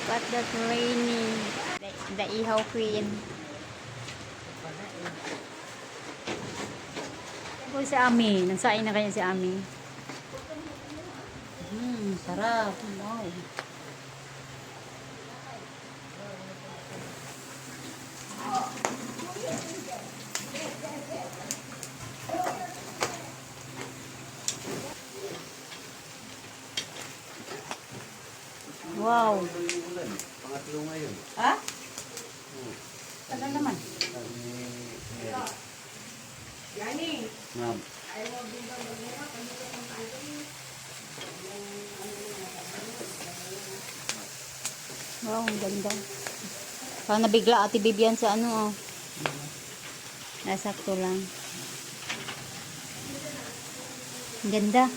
Look at that raining. The Ihaw Queen. O si Ami. Nagsain na kaya si Ami. Sarap. Wow. Wow. Pangatlo ngayon. Ha? Tagal naman. Ma'am. Wow, ang ganda. Parang nabigla Ate Bibian sa ano, oh. Nasakto lang. Ang ganda.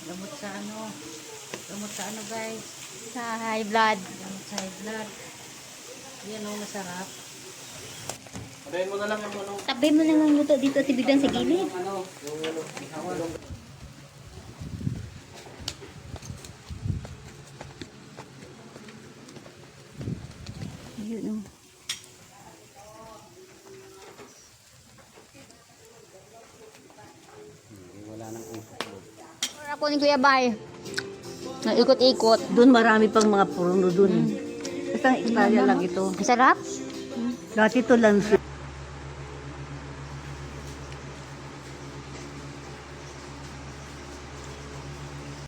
Gamot sa ano? Gamot sa ano, guys? Sa high blood. Gamot sa high blood. Yan o, masarap. Patayin mo na lang yung ano. Tabi mo na lang luto dito Ate Bibian sa gilid. Ano, yung ihawan. Yun, oh. Wala nang upo. Ako ni Kuya Bay. Naikot-ikot. Doon marami pang mga puno doon. Isang hektarya lang ito. Ang sarap. Dati ito lang